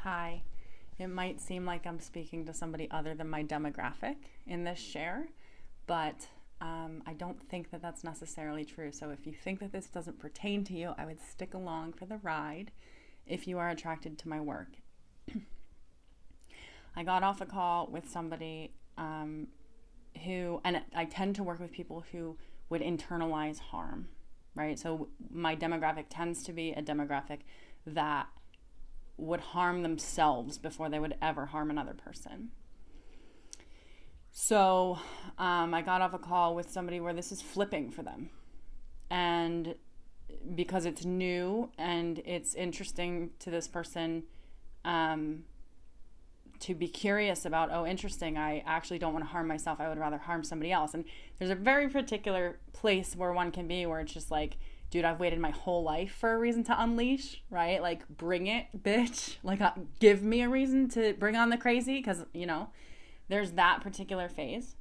Hi. It might seem like I'm speaking to somebody other than my demographic in this share, but I don't think that that's necessarily true. So if you think that this doesn't pertain to you, I would stick along for the ride if you are attracted to my work. I got off a call with somebody who, and I tend to work with people who would internalize harm, right? So my demographic tends to be a demographic that would harm themselves before they would ever harm another person. So I got off a call with somebody where this is flipping for them. And because it's new and it's interesting to this person to be curious about, oh, interesting, I actually don't want to harm myself. I would rather harm somebody else. And there's a very particular place where one can be where it's just like, dude, I've waited my whole life for a reason to unleash, right? Like, bring it, bitch. Like, give me a reason to bring on the crazy, because, you know, there's that particular phase.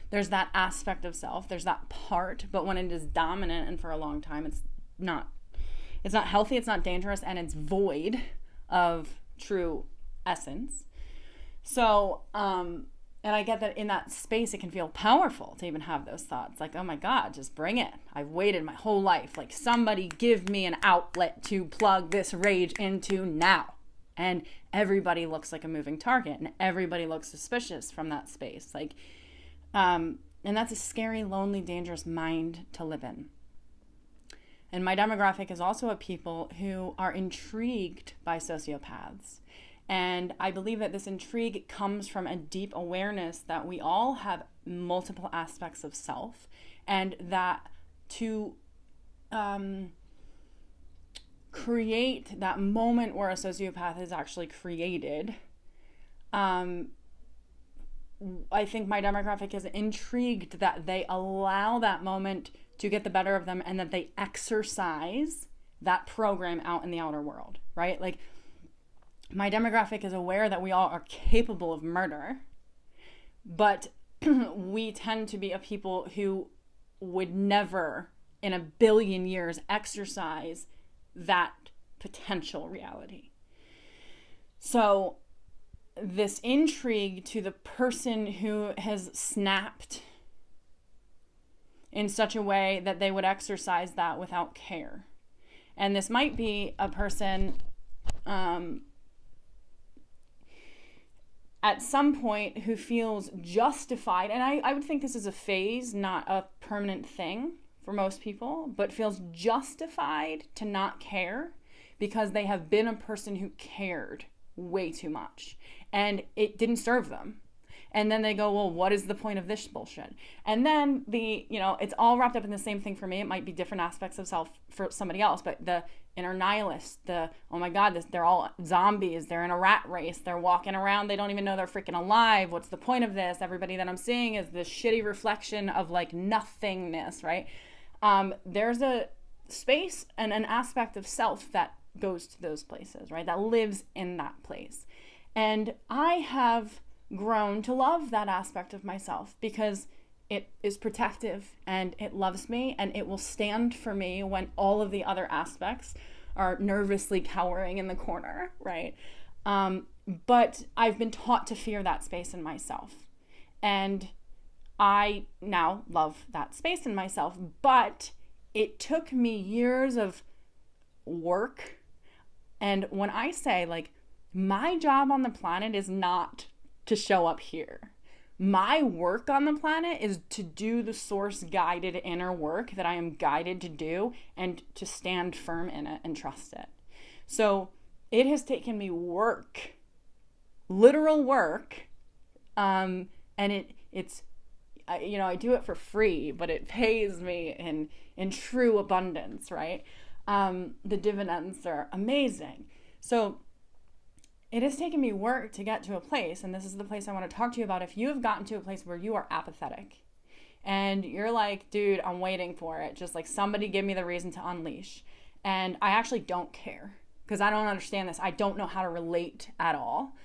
There's that aspect of self. There's that part. But when it is dominant and for a long time, it's not healthy, it's not dangerous, and it's void of true essence. So, and I get that in that space, it can feel powerful to even have those thoughts. Like, oh my God, just bring it. I've waited my whole life. Like, somebody give me an outlet to plug this rage into now. And everybody looks like a moving target, and everybody looks suspicious from that space. Like, and that's a scary, lonely, dangerous mind to live in. And my demographic is also a people who are intrigued by sociopaths. And I believe that this intrigue comes from a deep awareness that we all have multiple aspects of self, and that to create that moment where a sociopath is actually created, I think my demographic is intrigued that they allow that moment to get the better of them, and that they exercise that program out in the outer world, right? Like, my demographic is aware that we all are capable of murder, but we tend to be a people who would never in a billion years exercise that potential reality. So this intrigue to the person who has snapped in such a way that they would exercise that without care. And this might be a person at some point who feels justified, and I would think this is a phase, not a permanent thing for most people, but feels justified to not care because they have been a person who cared way too much and it didn't serve them. And then they go, well, what is the point of this bullshit? And then it's all wrapped up in the same thing for me. It might be different aspects of self for somebody else, but the inner nihilist, oh my God, they're all zombies. They're in a rat race. They're walking around. They don't even know they're freaking alive. What's the point of this? Everybody that I'm seeing is this shitty reflection of like nothingness, right? There's a space and an aspect of self that goes to those places, right? That lives in that place. And I have grown to love that aspect of myself because it is protective and it loves me and it will stand for me when all of the other aspects are nervously cowering in the corner, right? But I've been taught to fear that space in myself. And I now love that space in myself, but it took me years of work. And when I say, like, my job on the planet is not to show up here. My work on the planet is to do the source guided inner work that I am guided to do and to stand firm in it and trust it. So it has taken me work, literal work. And it's I do it for free, but it pays me in true abundance, right? The dividends are amazing. So it has taken me work to get to a place, and this is the place I want to talk to you about. If you have gotten to a place where you are apathetic and you're like, dude, I'm waiting for it. Just like somebody give me the reason to unleash. And I actually don't care because I don't understand this. I don't know how to relate at all.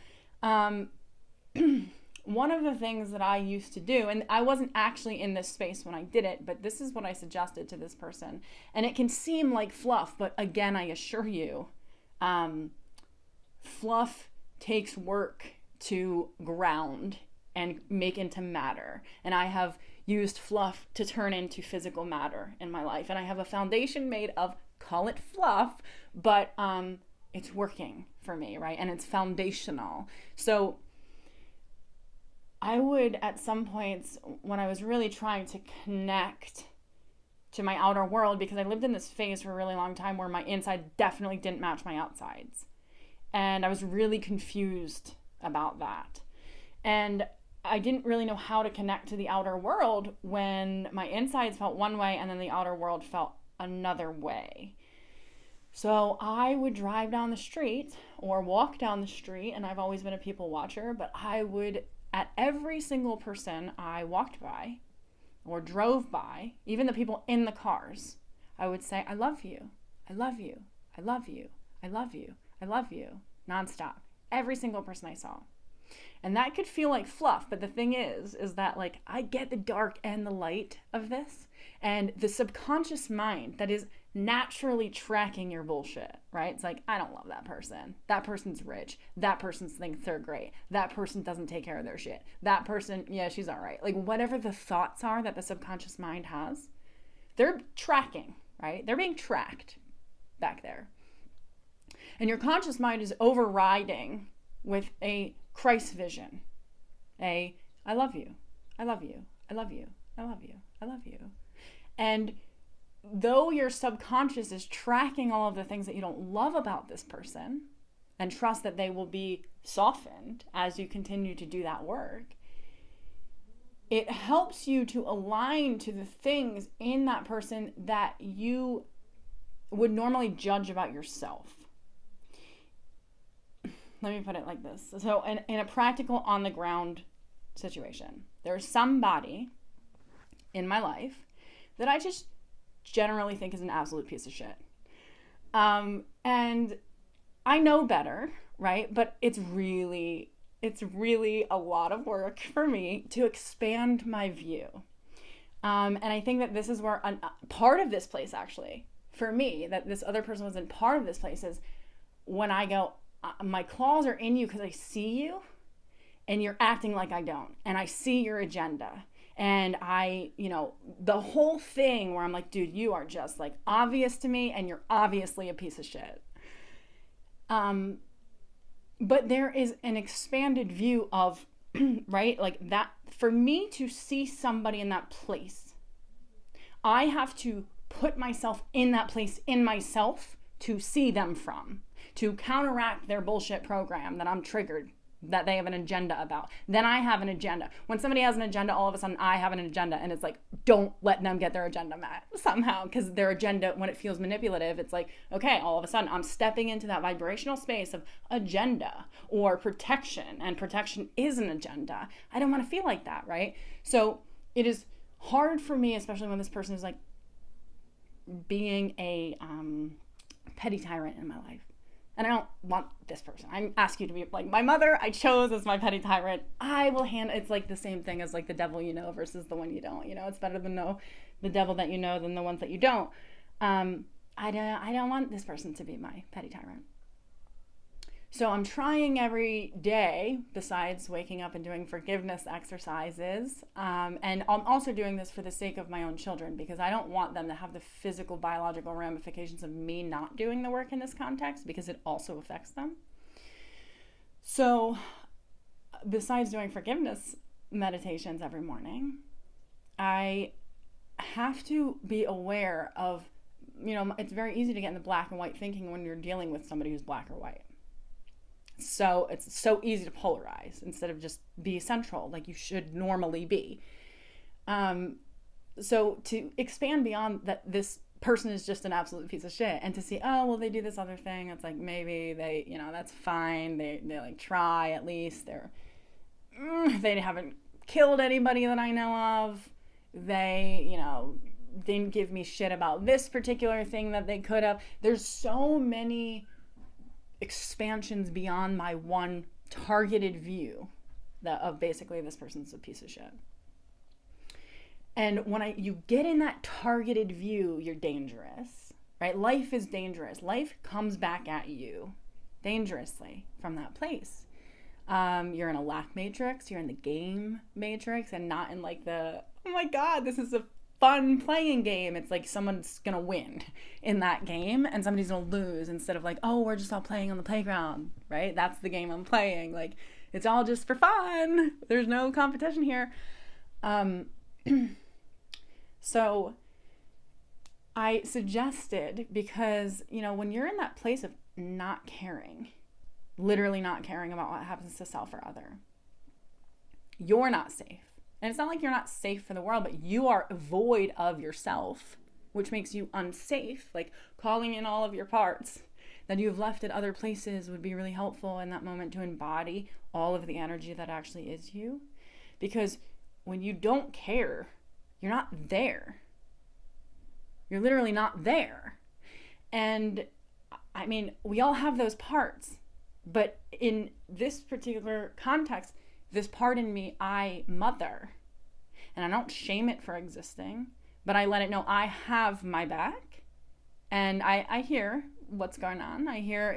One of the things that I used to do, and I wasn't actually in this space when I did it, but this is what I suggested to this person. And it can seem like fluff, but again, I assure you, fluff takes work to ground and make into matter. And I have used fluff to turn into physical matter in my life. And I have a foundation made of, call it fluff, but it's working for me, right? And it's foundational. So I would, at some points, when I was really trying to connect to my outer world, because I lived in this phase for a really long time where my inside definitely didn't match my outsides. And I was really confused about that. And I didn't really know how to connect to the outer world when my insides felt one way and then the outer world felt another way. So I would drive down the street or walk down the street, and I've always been a people watcher, but I would, at every single person I walked by or drove by, even the people in the cars, I would say, I love you, I love you, I love you, I love you, I love you, nonstop. Every single person I saw. And that could feel like fluff, but the thing is that like I get the dark and the light of this, and the subconscious mind that is naturally tracking your bullshit, right? It's like, I don't love that person. That person's rich. That person thinks they're great. That person doesn't take care of their shit. That person, yeah, she's all right. Like whatever the thoughts are that the subconscious mind has, they're tracking, right? They're being tracked back there. And your conscious mind is overriding with a Christ vision. I love you. I love you. I love you. I love you. I love you. And though your subconscious is tracking all of the things that you don't love about this person, and trust that they will be softened as you continue to do that work, it helps you to align to the things in that person that you would normally judge about yourself. Let me put it like this. So in a practical, on the ground situation, there's somebody in my life that I just generally think is an absolute piece of shit. And I know better, right? But it's really a lot of work for me to expand my view. And I think that this is where part of this place, actually, for me, that this other person wasn't part of this place, is when I go, my claws are in you because I see you and you're acting like I don't. And I see your agenda. And the whole thing where I'm like, dude, you are just like obvious to me and you're obviously a piece of shit. But there is an expanded view of, right? Like that, for me to see somebody in that place, I have to put myself in that place in myself to see them from, to counteract their bullshit program that I'm triggered, that they have an agenda about. Then I have an agenda. When somebody has an agenda, all of a sudden I have an agenda, and it's like, don't let them get their agenda met somehow, because their agenda, when it feels manipulative, it's like, okay, all of a sudden I'm stepping into that vibrational space of agenda or protection, and protection is an agenda. I don't want to feel like that, right? So it is hard for me, especially when this person is like being a petty tyrant in my life. And I don't want this person. I ask you to be like my mother. I chose as my petty tyrant. I will handle. It's like the same thing as like the devil you know versus the one you don't. You know, it's better to know the devil that you know than the ones that you don't. I don't want this person to be my petty tyrant. So I'm trying every day, besides waking up and doing forgiveness exercises, and I'm also doing this for the sake of my own children, because I don't want them to have the physical, biological ramifications of me not doing the work in this context, because it also affects them. So besides doing forgiveness meditations every morning, I have to be aware of, it's very easy to get in the black and white thinking when you're dealing with somebody who's black or white. So it's so easy to polarize instead of just be central like you should normally be. So to expand beyond that, this person is just an absolute piece of shit, and to see, oh, well, they do this other thing. It's like, maybe they, that's fine. They like try at least. They haven't killed anybody that I know of. They, didn't give me shit about this particular thing that they could have. There's so many expansions beyond my one targeted view of basically this person's a piece of shit. And when you get in that targeted view, you're dangerous, right? Life is dangerous. Life comes back at you dangerously from that place. You're in a lack matrix, you're in the game matrix, and not in like the, oh my God, this is a fun playing game. It's like someone's gonna win in that game and somebody's gonna lose, instead of like, oh, we're just all playing on the playground, right? That's the game I'm playing. Like, it's all just for fun. There's no competition here. So I suggested, because, you know, when you're in that place of not caring, literally not caring about what happens to self or other, you're not safe. And it's not like you're not safe for the world, but you are void of yourself, which makes you unsafe. Like, calling in all of your parts that you've left at other places would be really helpful in that moment to embody all of the energy that actually is you. Because when you don't care, you're not there. You're literally not there. And I mean, we all have those parts, but in this particular context, this part in me, I mother, and I don't shame it for existing, but I let it know I have my back, and I hear what's going on. I hear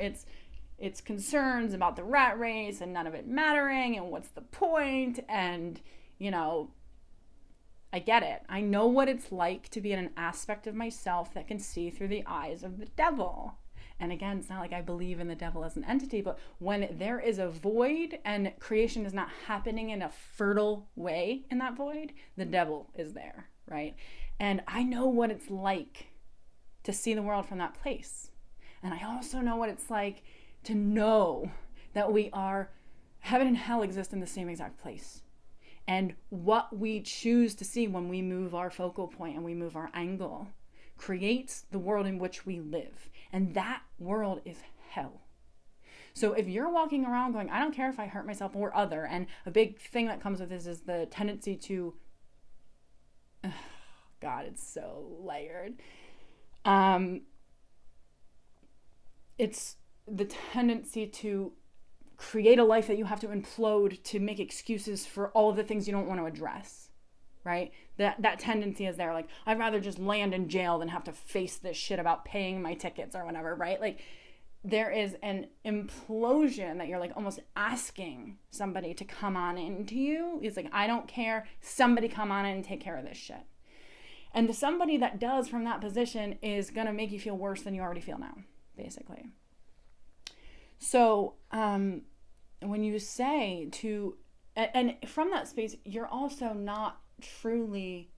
its concerns about the rat race and none of it mattering and what's the point, and, you know, I get it. I know what it's like to be in an aspect of myself that can see through the eyes of the devil. And again, it's not like I believe in the devil as an entity, but when there is a void and creation is not happening in a fertile way in that void, the devil is there, right? And I know what it's like to see the world from that place. And I also know what it's like to know that heaven and hell exist in the same exact place. And what we choose to see when we move our focal point and we move our angle creates the world in which we live. And that world is hell. So if you're walking around going, I don't care if I hurt myself or other, and a big thing that comes with this is the tendency to, God, it's so layered. It's the tendency to create a life that you have to implode to make excuses for all of the things you don't want to address, right? That tendency is there. Like, I'd rather just land in jail than have to face this shit about paying my tickets or whatever, right? Like, there is an implosion that you're like almost asking somebody to come on into you. It's like, I don't care. Somebody come on in and take care of this shit. And the somebody that does from that position is going to make you feel worse than you already feel now, basically. So, when you say to, and from that space, you're also not truly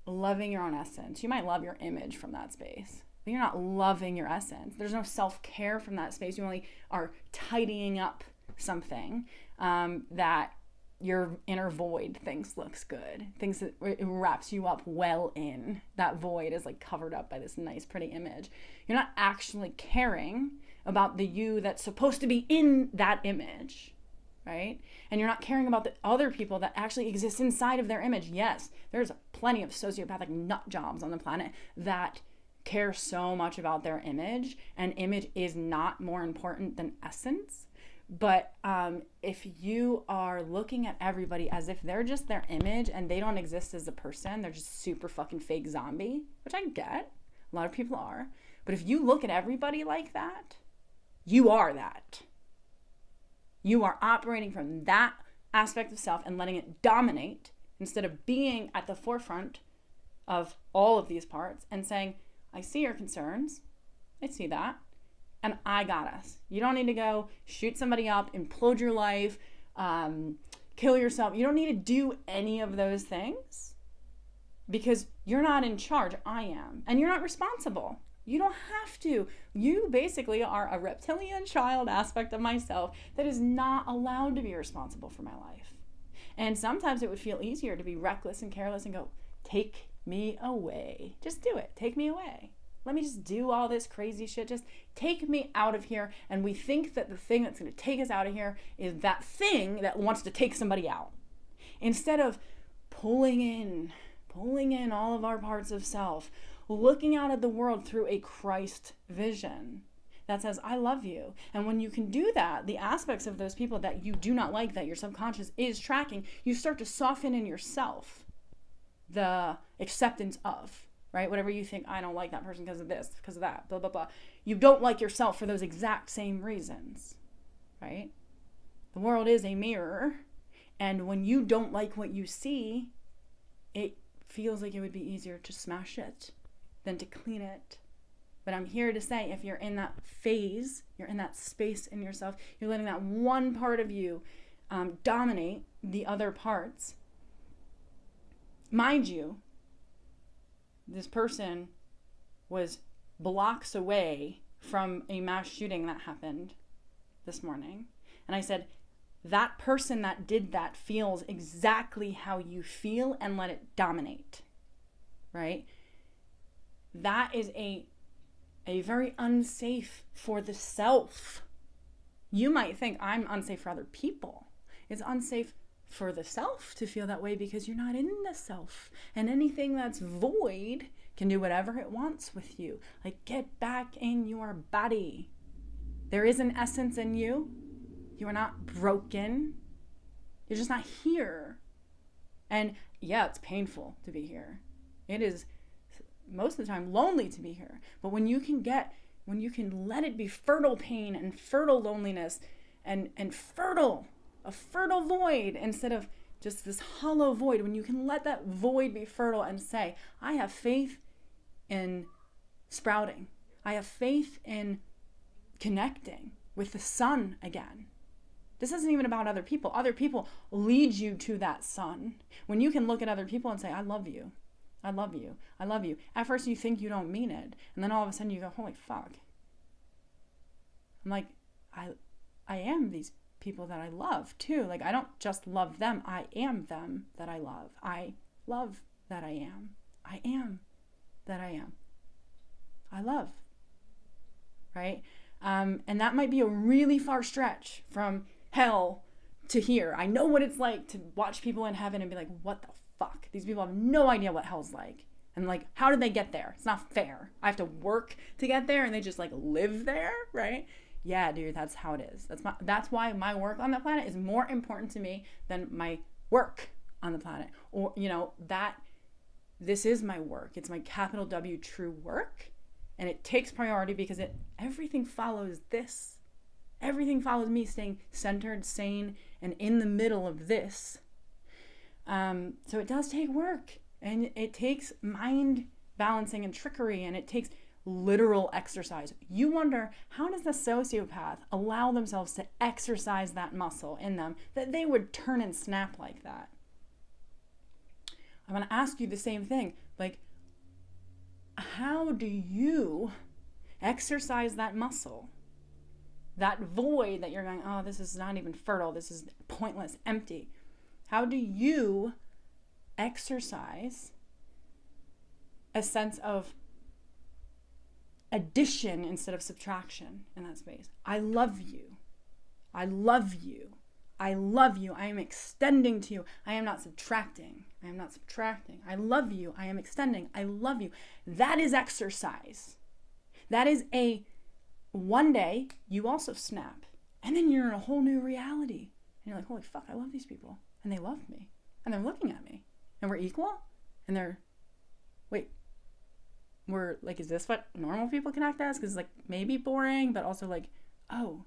loving your own essence. You might love your image from that space, but you're not loving your essence. There's no self-care from that space. You only are tidying up something that your inner void thinks looks good, thinks that it wraps you up well in. That void is like covered up by this nice, pretty image. You're not actually caring about the you that's supposed to be in that image, right? And you're not caring about the other people that actually exist inside of their image. Yes, there's plenty of sociopathic nut jobs on the planet that care so much about their image, and image is not more important than essence. But if you are looking at everybody as if they're just their image and they don't exist as a person, they're just super fucking fake zombie, which I get, a lot of people are. But if you look at everybody like that, you are that. You are operating from that aspect of self and letting it dominate instead of being at the forefront of all of these parts and saying, I see your concerns. I see that. And I got us. You don't need to go shoot somebody up, implode your life, kill yourself. You don't need to do any of those things because you're not in charge. I am. And you're not responsible. You don't have to. You basically are a reptilian child aspect of myself that is not allowed to be responsible for my life. And sometimes it would feel easier to be reckless and careless and go, take me away. Just do it. Take me away. Let me just do all this crazy shit. Just take me out of here. And we think that the thing that's going to take us out of here is that thing that wants to take somebody out. Instead of pulling in all of our parts of self, looking out at the world through a Christ vision that says, I love you. And when you can do that, the aspects of those people that you do not like, that your subconscious is tracking, you start to soften in yourself the acceptance of, right? Whatever you think, I don't like that person because of this, because of that, blah, blah, blah. you don't like yourself for those exact same reasons, right? The world is a mirror, and when you don't like what you see, it feels like it would be easier to smash it than to clean it. But I'm here to say, if you're in that phase, you're in that space in yourself, you're letting that one part of you dominate the other parts. Mind you, this person was blocks away from a mass shooting that happened this morning. And I said, that person that did that feels exactly how you feel, and let it dominate, right? That is a very unsafe for the self. You might think I'm unsafe for other people. It's unsafe for the self to feel that way because you're not in the self. And anything that's void can do whatever it wants with you. Like, get back in your body. There is an essence in you. You are not broken. You're just not here. And yeah, it's painful to be here. It is most of the time lonely to be here. But when you can let it be fertile pain and fertile loneliness and a fertile void instead of just this hollow void, when you can let that void be fertile and say, I have faith in sprouting. I have faith in connecting with the sun again. This isn't even about other people. Other people lead you to that sun. When you can look at other people and say, I love you. I love you. I love you. At first you think you don't mean it. And then all of a sudden you go, holy fuck. I'm like, I am these people that I love too. Like, I don't just love them. I am them that I love. I love that I am. I am that I am. I love. Right? And that might be a really far stretch from hell to here. I know what it's like to watch people in heaven and be like, what the fuck? These people have no idea what hell's like. And like, how did they get there? It's not fair. I have to work to get there and they just like live there, right? Yeah, dude, that's how it is. That's why my work on the planet is more important to me than my work on the planet. Or, this is my work. It's my capital W true work. And it takes priority because everything follows this. Everything follows me staying centered, sane, and in the middle of this. So it does take work, and it takes mind balancing and trickery, and it takes literal exercise. You wonder, how does the sociopath allow themselves to exercise that muscle in them that they would turn and snap like that? I'm going to ask you the same thing. Like, how do you exercise that muscle? That void that you're going, oh, this is not even fertile. This is pointless, empty. How do you exercise a sense of addition instead of subtraction in that space? I love you. I love you. I love you. I am extending to you. I am not subtracting. I am not subtracting. I love you. I am extending. I love you. That is exercise. That is one day you also snap. And then you're in a whole new reality. And you're like, holy fuck, I love these people. And they love me. And they're looking at me. And we're equal? And we're like, is this what normal people connect as? Because like, maybe boring, but also like, oh,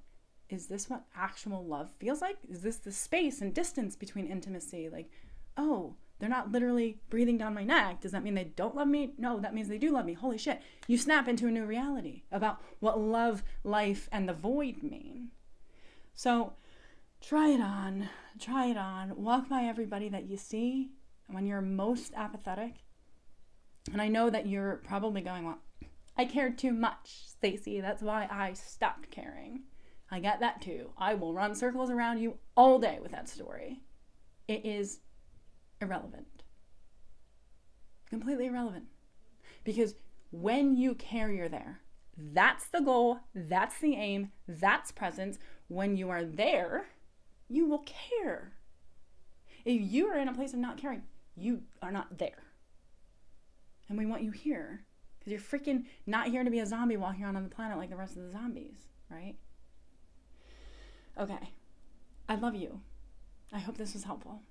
is this what actual love feels like? Is this the space and distance between intimacy? Like, oh, they're not literally breathing down my neck. Does that mean they don't love me? No, that means they do love me. Holy shit. You snap into a new reality about what love, life, and the void mean. So try it on. Walk by everybody that you see when you're most apathetic. And I know that you're probably going, well, I cared too much, Stacy. That's why I stopped caring. I get that too. I will run circles around you all day with that story. It is irrelevant. Completely irrelevant. Because when you care, you're there. That's the goal. That's the aim. That's presence. When you are there, you will care. If you are in a place of not caring, you are not there. And we want you here. Because you're freaking not here to be a zombie walking around on the planet like the rest of the zombies, right? Okay. I love you. I hope this was helpful.